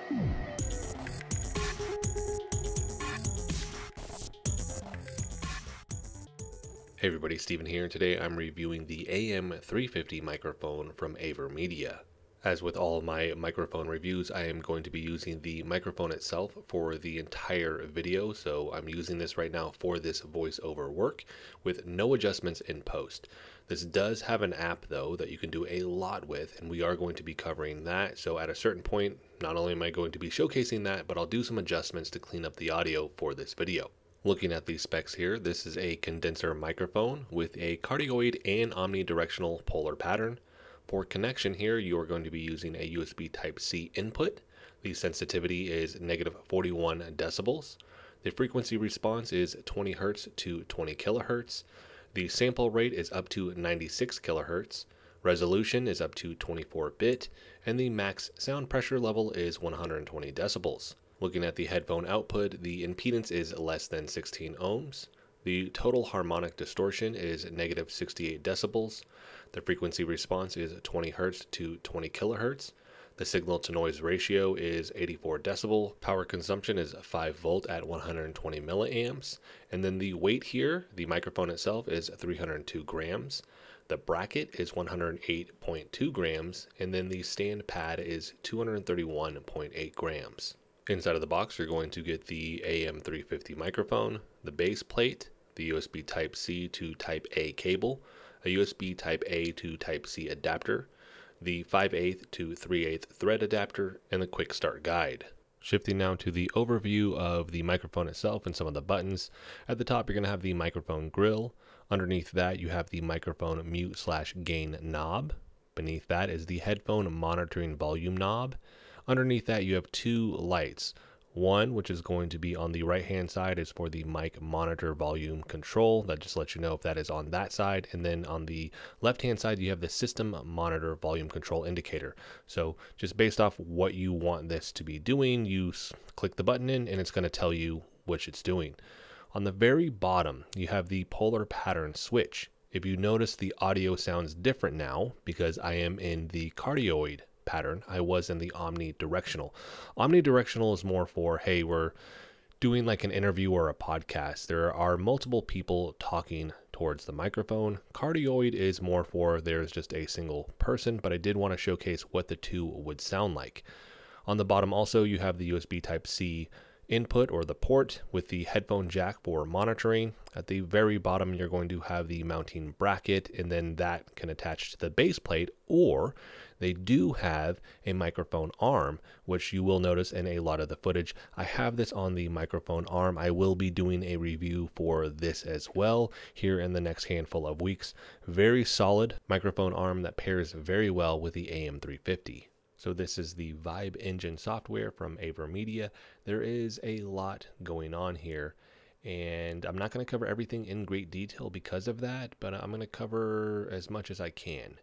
Hey everybody, Steven here, and today I'm reviewing the AM350 microphone from AVerMedia. As with all my microphone reviews, I am going to be using the microphone itself for the entire video, so I'm using this right now for this voiceover work with no adjustments in post. This does have an app though that you can do a lot with, and we are going to be covering that. So at a certain point, not only am I going to be showcasing that, but I'll do some adjustments to clean up the audio for this video. Looking at these specs here, this is a condenser microphone with a cardioid and omnidirectional polar pattern. For connection here, you are going to be using a USB Type-C input. The sensitivity is -41 decibels. The frequency response is 20 Hz to 20 kHz. The sample rate is up to 96 kHz. Resolution is up to 24-bit, and the max sound pressure level is 120 decibels. Looking at the headphone output, the impedance is less than 16 ohms. The total harmonic distortion is -68 decibels. The frequency response is 20 Hz to 20 kHz. The signal to noise ratio is 84 decibel. Power consumption is 5 volt at 120 milliamps. And then the weight here, the microphone itself, is 302 grams. The bracket is 108.2 grams. And then the stand pad is 231.8 grams. Inside of the box, you're going to get the AM350 microphone, the base plate, the USB Type-C to Type-A cable, a USB Type-A to Type-C adapter, the 5/8 to 3/8 thread adapter, and the quick start guide. Shifting now to the overview of the microphone itself and some of the buttons. At the top, you're going to have the microphone grill. Underneath that, you have the microphone mute/gain knob. Beneath that is the headphone monitoring volume knob. Underneath that, you have two lights. One, which is going to be on the right hand side, is for the mic monitor volume control. That just lets you know if that is on that side. And then on the left hand side, you have the system monitor volume control indicator. So just based off what you want this to be doing, you click the button in and it's going to tell you which it's doing. On the very bottom, you have the polar pattern switch. If you notice, the audio sounds different now because I am in the cardioid pattern. I was in the omnidirectional. Omnidirectional is more for, hey, we're doing like an interview or a podcast. There are multiple people talking towards the microphone. Cardioid is more for there's just a single person, but I did want to showcase what the two would sound like. On the bottom also, you have the USB Type-C input or the port with the headphone jack for monitoring. At the very bottom, you're going to have the mounting bracket, and then that can attach to the base plate, or they do have a microphone arm, which you will notice in a lot of the footage. I have this on the microphone arm. I will be doing a review for this as well here in the next handful of weeks. Very solid microphone arm that pairs very well with the AM350. So this is the Vibe Engine software from AVerMedia. There is a lot going on here, and I'm not going to cover everything in great detail because of that, but I'm going to cover as much as I can.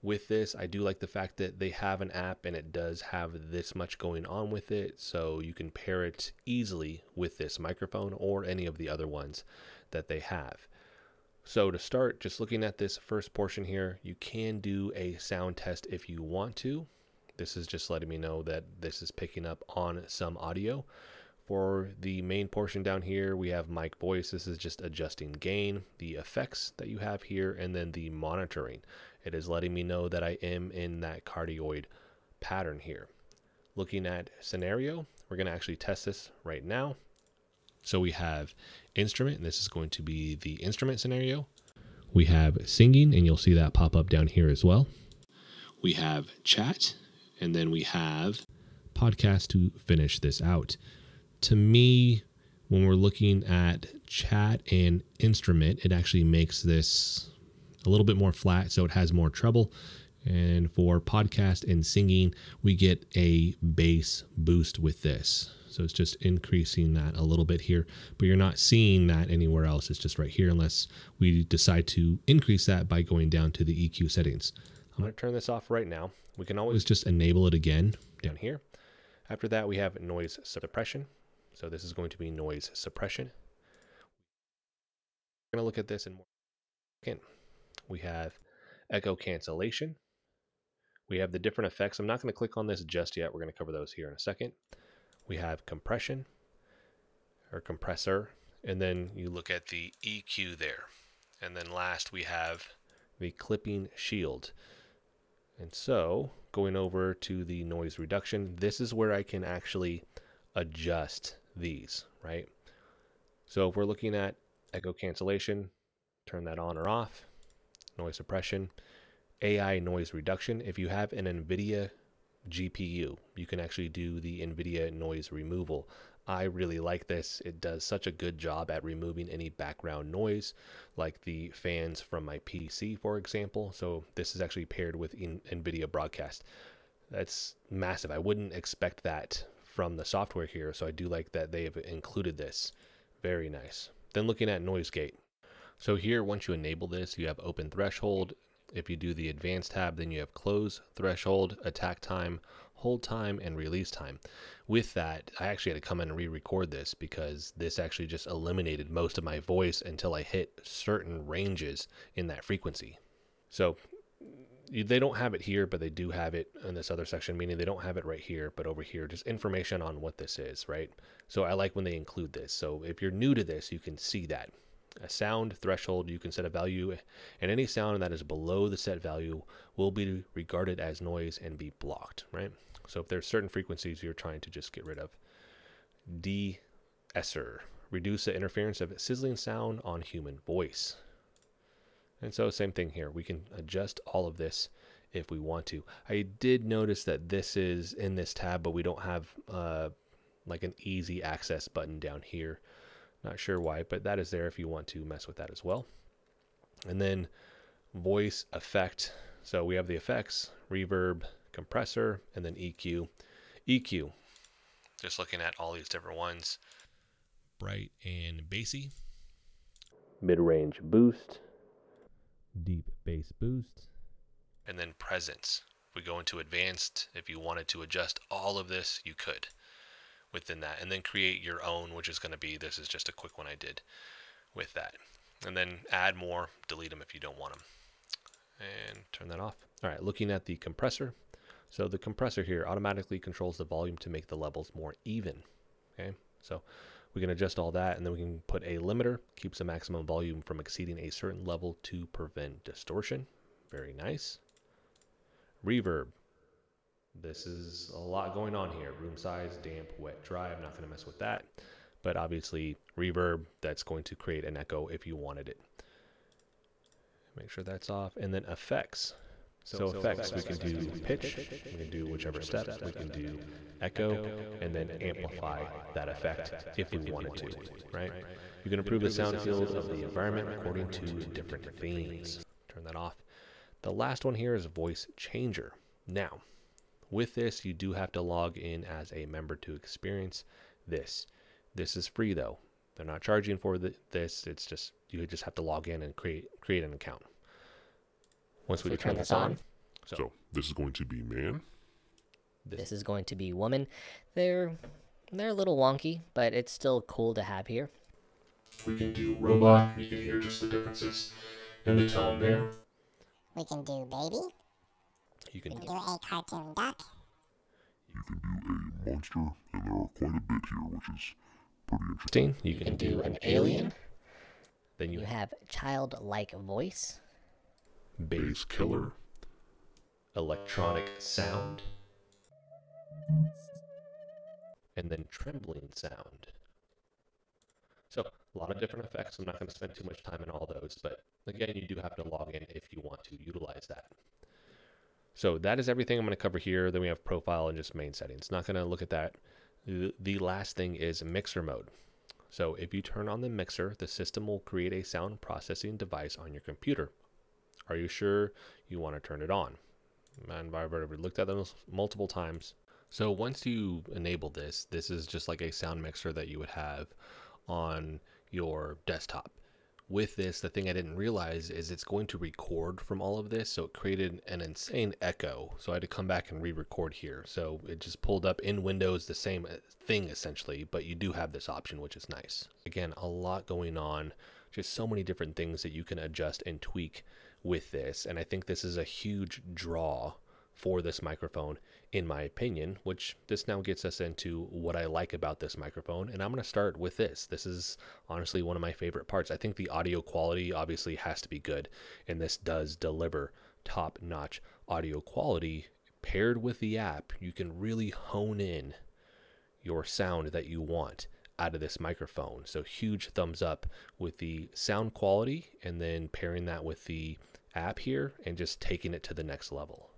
With this, I do like the fact that they have an app and it does have this much going on with it, so you can pair it easily with this microphone or any of the other ones that they have. So to start, just looking at this first portion here, you can do a sound test if you want to. This is just letting me know that this is picking up on some audio. For the main portion down here, we have mic voice. This is just adjusting gain, the effects that you have here, and then the monitoring. It is letting me know that I am in that cardioid pattern here. Looking at scenario, we're going to actually test this right now. So we have instrument, and this is going to be the instrument scenario. We have singing, and you'll see that pop up down here as well. We have chat, and then we have podcast to finish this out. To me, when we're looking at chat and instrument, it actually makes this a little bit more flat, so it has more treble. And for podcast and singing, we get a bass boost with this. So it's just increasing that a little bit here, but you're not seeing that anywhere else. It's just right here, unless we decide to increase that by going down to the EQ settings. I'm going to turn this off right now. We can always just enable it again down here. After that, we have noise suppression. So this is going to be noise suppression. We're going to look at this in more. Again, we have echo cancellation. We have the different effects. I'm not going to click on this just yet. We're going to cover those here in a second. We have compression or compressor, and then you look at the EQ there. And then last we have the clipping shield. And so going over to the noise reduction, this is where I can actually adjust these, right? So if we're looking at echo cancellation, turn that on or off. Noise suppression, AI noise reduction. If you have an NVIDIA GPU, you can actually do the NVIDIA noise removal. I really like this. It does such a good job at removing any background noise, like the fans from my PC, for example. So this is actually paired with NVIDIA Broadcast. That's massive. I wouldn't expect that from the software here, so I do like that they have included this. Very nice. Then looking at noise gate. So here, once you enable this, you have open threshold. If you do the advanced tab, then you have close threshold, attack time, hold time, and release time. With that, I actually had to come in and re-record this because this actually just eliminated most of my voice until I hit certain ranges in that frequency. So they don't have it here, but they do have it in this other section, meaning they don't have it right here, but over here, just information on what this is, right? So I like when they include this. So if you're new to this, you can see that. A sound threshold, you can set a value, and any sound that is below the set value will be regarded as noise and be blocked, right? So if there's certain frequencies you're trying to just get rid of. De-esser, reduce the interference of sizzling sound on human voice. And so same thing here. We can adjust all of this if we want to. I did notice that this is in this tab, but we don't have like an easy access button down here. Not sure why, but that is there if you want to mess with that as well. And then voice effect. So we have the effects, reverb, compressor, and then EQ. EQ, just looking at all these different ones. Bright and bassy. Mid-range boost. Deep bass boost. And then presence. If we go into advanced, if you wanted to adjust all of this, you could within that, and then create your own, which is going to be, this is just a quick one I did with that. And then add more, delete them if you don't want them, and turn that off. All right, looking at the compressor. So the compressor here automatically controls the volume to make the levels more even. Okay, so we can adjust all that, and then we can put a limiter, keeps the maximum volume from exceeding a certain level to prevent distortion. Very nice. Reverb. This is a lot going on here. Room size, damp, wet, dry. I'm not going to mess with that. But obviously, reverb, that's going to create an echo if you wanted it. Make sure that's off. And then effects. So effects, we can do pitch, we can do whichever steps, we can do echo, and then amplify that effect if we wanted to, right? You can improve the sound field of the environment according to different themes. Turn that off. The last one here is voice changer. Now, with this, you do have to log in as a member to experience this. This is free though. They're not charging for this. It's just, you just have to log in and create an account. Once we turn this on. So this is going to be man. This is going to be woman. They're a little wonky, but it's still cool to have here. We can do robot. You can hear just the differences in the tone there. We can do baby. You can We can do a cartoon duck. You can do a monster, and there are quite a bit here, which is pretty interesting. You can do an alien. Then You have childlike voice. bass killer, electronic sound, and then trembling sound. So a lot of different effects. I'm not going to spend too much time in all those, but again, you do have to log in if you want to utilize that. So that is everything I'm going to cover here. Then we have profile and just main settings. Not going to look at that. The last thing is mixer mode. So if you turn on the mixer, the system will create a sound processing device on your computer. Are you sure you want to turn it on? And I've already looked at those multiple times. So once you enable this, this is just like a sound mixer that you would have on your desktop. With this, the thing I didn't realize is it's going to record from all of this. So it created an insane echo. So I had to come back and re-record here. So it just pulled up in Windows, the same thing essentially, but you do have this option, which is nice. Again, a lot going on, just so many different things that you can adjust and tweak with this. And I think this is a huge draw for this microphone, in my opinion, which this now gets us into what I like about this microphone. And I'm going to start with this. This is honestly one of my favorite parts. I think the audio quality obviously has to be good, and this does deliver top-notch audio quality. Paired with the app, you can really hone in your sound that you want out of this microphone. So huge thumbs up with the sound quality, and then pairing that with the app here and just taking it to the next level.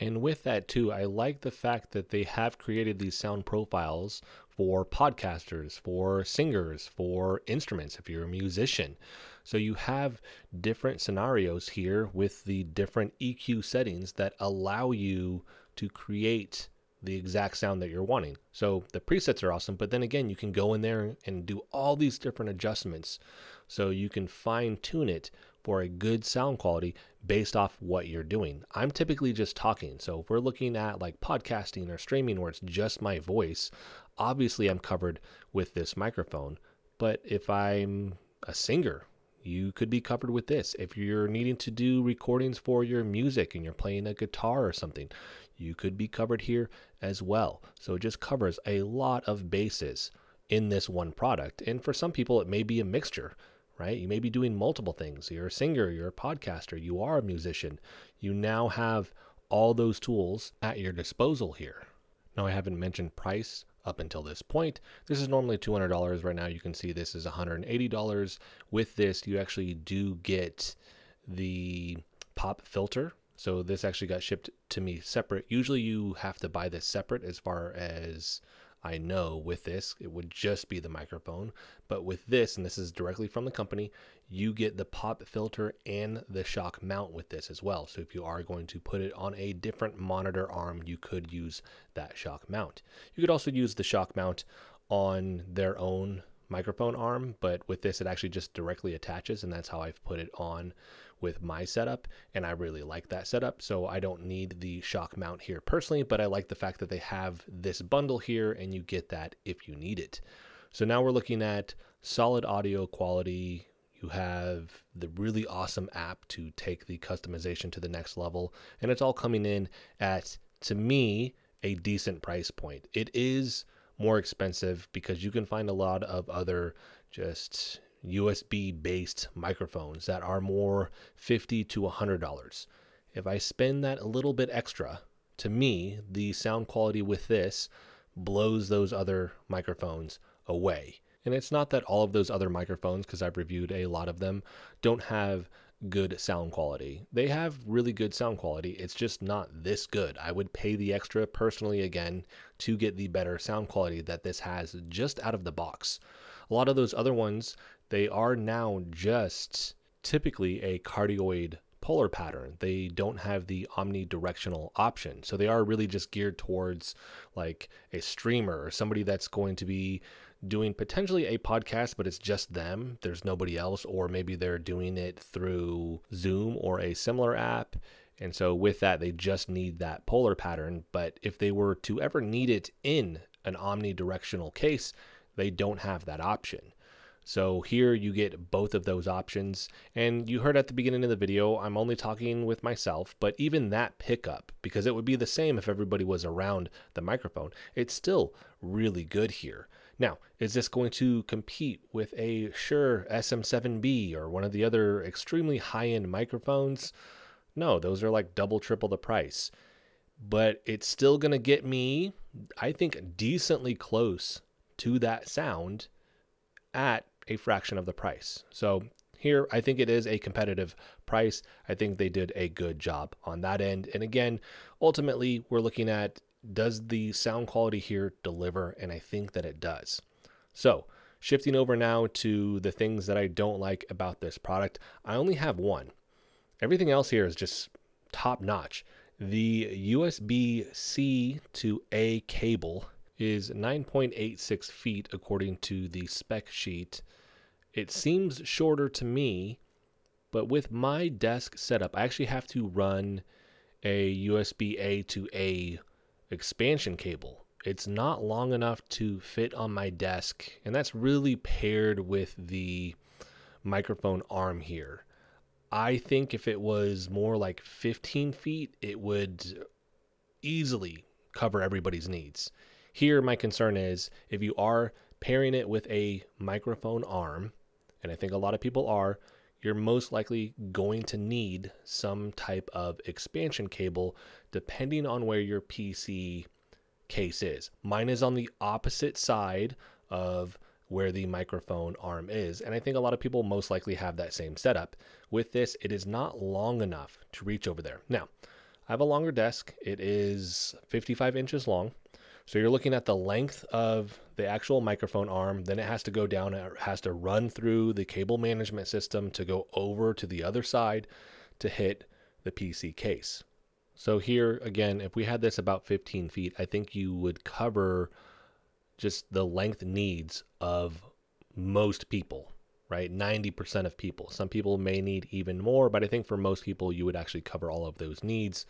And with that too, I like the fact that they have created these sound profiles for podcasters, for singers, for instruments, if you're a musician. So you have different scenarios here with the different EQ settings that allow you to create the exact sound that you're wanting. So the presets are awesome, but then again, you can go in there and do all these different adjustments so you can fine tune it for a good sound quality based off what you're doing. I'm typically just talking. So if we're looking at like podcasting or streaming where it's just my voice, obviously I'm covered with this microphone. But if I'm a singer, you could be covered with this. If you're needing to do recordings for your music and you're playing a guitar or something, you could be covered here as well. So it just covers a lot of bases in this one product. And for some people, it may be a mixture, right? You may be doing multiple things. You're a singer, you're a podcaster, you are a musician. You now have all those tools at your disposal here. Now, I haven't mentioned price up until this point. This is normally $200 right now. You can see this is $180. With this, you actually do get the pop filter. So this actually got shipped to me separate. Usually you have to buy this separate. As far as I know, with this, it would just be the microphone. But with this, and this is directly from the company, you get the pop filter and the shock mount with this as well. So if you are going to put it on a different monitor arm, you could use that shock mount. You could also use the shock mount on their own microphone arm, but with this, it actually just directly attaches, and that's how I've put it on with my setup, and I really like that setup. So I don't need the shock mount here personally, but I like the fact that they have this bundle here and you get that if you need it. So now we're looking at solid audio quality. You have the really awesome app to take the customization to the next level, and it's all coming in at, to me, a decent price point. It is more expensive because you can find a lot of other just USB based microphones that are more $50 to $100. If I spend that a little bit extra, to me, the sound quality with this blows those other microphones away. And it's not that all of those other microphones, because I've reviewed a lot of them, don't have good sound quality. They have really good sound quality. It's just not this good. I would pay the extra personally again to get the better sound quality that this has just out of the box. A lot of those other ones, they are now just typically a cardioid polar pattern. They don't have the omnidirectional option. So they are really just geared towards like a streamer or somebody that's going to be doing potentially a podcast, but it's just them. There's nobody else, or maybe they're doing it through Zoom or a similar app. And so with that, they just need that polar pattern. But if they were to ever need it in an omnidirectional case, they don't have that option. So here you get both of those options. And you heard at the beginning of the video, I'm only talking with myself, but even that pickup, because it would be the same if everybody was around the microphone, it's still really good here. Now, is this going to compete with a Shure SM7B or one of the other extremely high-end microphones? No, those are like double, triple the price. But it's still going to get me, I think, decently close to that sound at a fraction of the price. So here, I think it is a competitive price. I think they did a good job on that end. And again, ultimately, we're looking at, does the sound quality here deliver? And I think that it does. So shifting over now to the things that I don't like about this product, I only have one. Everything else here is just top notch. The USB-C to A cable is 9.86 feet according to the spec sheet. It seems shorter to me, but with my desk setup, I actually have to run a USB-A to A expansion cable. It's not long enough to fit on my desk, and that's really paired with the microphone arm here. I think if it was more like 15 feet, it would easily cover everybody's needs. Here, my concern is if you are pairing it with a microphone arm, and I think a lot of people are, you're most likely going to need some type of expansion cable depending on where your PC case is. Mine is on the opposite side of where the microphone arm is, and I think a lot of people most likely have that same setup. With this, it is not long enough to reach over there. Now, I have a longer desk. It is 55 inches long. So you're looking at the length of the actual microphone arm, then it has to go down, it has to run through the cable management system to go over to the other side to hit the PC case. So here, again, if we had this about 15 feet, I think you would cover just the length needs of most people, right? 90% of people. Some people may need even more, but I think for most people, you would actually cover all of those needs.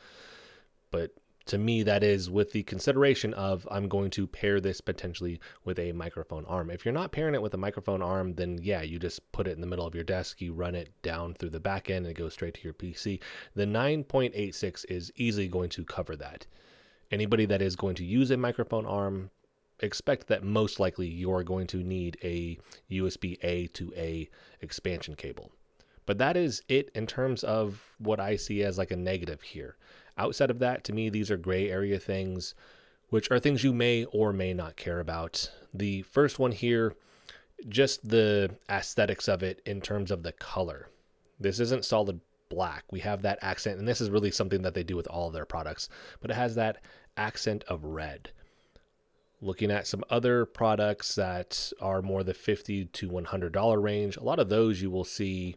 But to me, that is with the consideration of I'm going to pair this potentially with a microphone arm. If you're not pairing it with a microphone arm, then yeah, you just put it in the middle of your desk, you run it down through the back end and it goes straight to your PC. The 9.86 is easily going to cover that. Anybody that is going to use a microphone arm, expect that most likely you're going to need a USB A to A expansion cable. But that is it in terms of what I see as like a negative here. Outside of that, to me, these are gray area things, which are things you may or may not care about. The first one here, just the aesthetics of it in terms of the color. This isn't solid black. We have that accent, and this is really something that they do with all of their products, but it has that accent of red. Looking at some other products that are more the $50 to $100 range, a lot of those you will see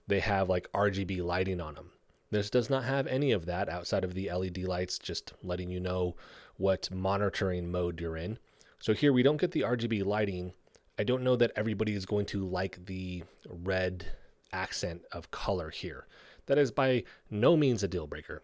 they have like RGB lighting on them. This does not have any of that outside of the LED lights, just letting you know what monitoring mode you're in. So here we don't get the RGB lighting. I don't know that everybody is going to like the red accent of color here. That is by no means a deal breaker.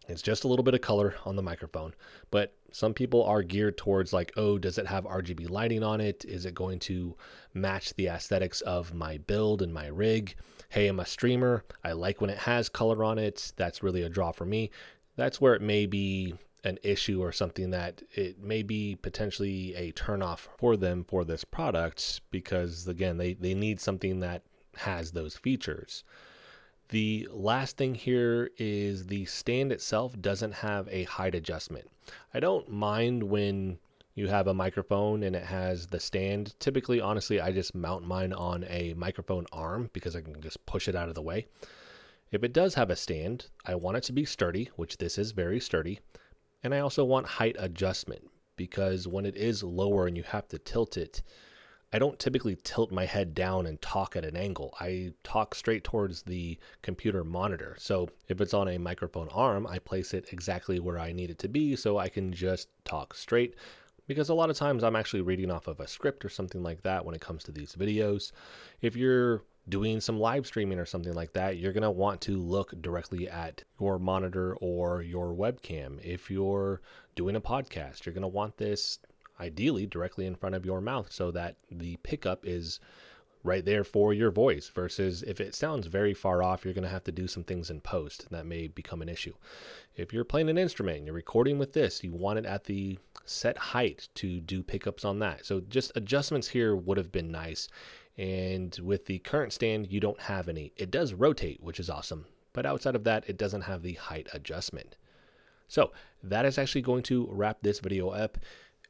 It's just a little bit of color on the microphone, but some people are geared towards like, oh, does it have RGB lighting on it? Is it going to match the aesthetics of my build and my rig? Hey, I'm a streamer. I like when it has color on it. That's really a draw for me. That's where it may be an issue or something that it may be potentially a turnoff for them for this product because, again, they need something that has those features. The last thing here is the stand itself doesn't have a height adjustment. I don't mind when you have a microphone and it has the stand. Typically, honestly, I just mount mine on a microphone arm because I can just push it out of the way. If it does have a stand, I want it to be sturdy, which this is very sturdy. And I also want height adjustment because when it is lower and you have to tilt it, I don't typically tilt my head down and talk at an angle. I talk straight towards the computer monitor. So if it's on a microphone arm, I place it exactly where I need it to be so I can just talk straight. Because a lot of times I'm actually reading off of a script or something like that when it comes to these videos. If you're doing some live streaming or something like that, you're going to want to look directly at your monitor or your webcam. If you're doing a podcast, you're going to want this ideally directly in front of your mouth so that the pickup is right there for your voice, versus if it sounds very far off, you're going to have to do some things in post, and that may become an issue. If you're playing an instrument and you're recording with this, you want it at the set height to do pickups on that. So just adjustments here would have been nice. And with the current stand, you don't have any. It does rotate, which is awesome, but outside of that, it doesn't have the height adjustment. So that is actually going to wrap this video up.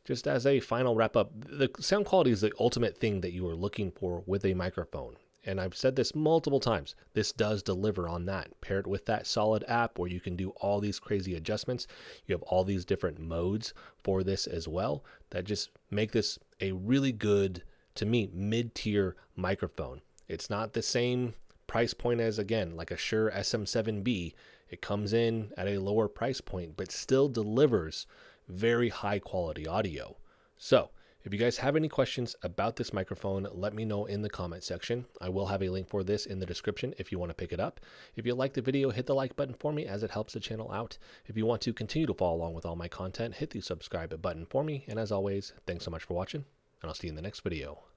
Just as a final wrap up, the sound quality is the ultimate thing that you are looking for with a microphone. And I've said this multiple times. This does deliver on that. Pair it with that solid app where you can do all these crazy adjustments. You have all these different modes for this as well that just make this a really good, to me, mid-tier microphone. It's not the same price point as, again, like a Shure SM7B. It comes in at a lower price point, but still delivers very high quality audio. So if you guys have any questions about this microphone, let me know in the comment section. I will have a link for this in the description if you want to pick it up. If you like the video, hit the like button for me as it helps the channel out. If you want to continue to follow along with all my content, hit the subscribe button for me. And as always, thanks so much for watching, and I'll see you in the next video.